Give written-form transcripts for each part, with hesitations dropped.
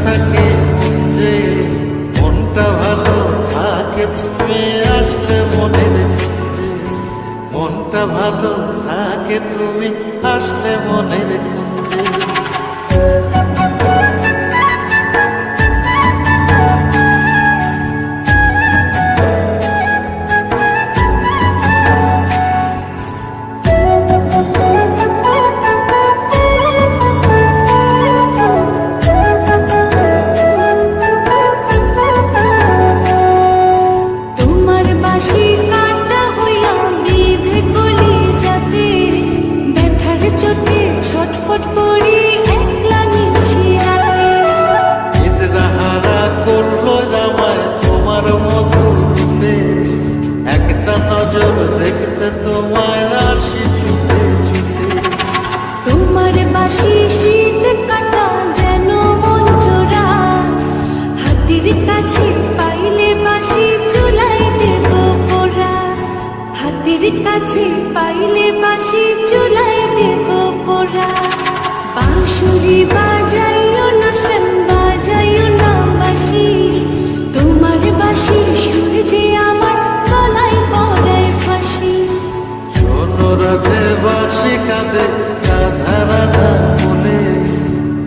থাকে মন যে, মনটা ভালো থাকে তুমি আসলে মনের কুঞ্জে, মনটা ভালো থাকে তুমি আসলে মনের কুঞ্জে। দেখতে তোমায় আসি ছুটে ছুটে, তোমার বাঁশি শীত কাটা যেন মন জোড়া, হাতির কাছে পাইলে বাঁশি চুলাই দেব পোড়া, হাতির কাছে পাইলে বাঁশি চুলাই দেব পোড়া। বাঁশুরি বাজাইও না শান, বাজাইও না বাঁশি, তোমার বাঁশি সুর যে আমার গলায় পড়ায় ফাঁসি। শোনো রাধে বাঁশি কাঁদে রাধা রাধা বলে,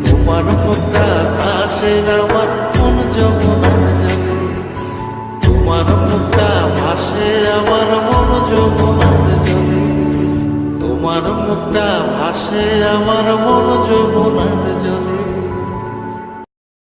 তোমার মুখটা ভাসে আমার মন যমুনার জলে, তোমার মুখটা ভাসে আমার মন যমুনার জলে, তোমার মুখটা ভাসে আমার মন যমুনার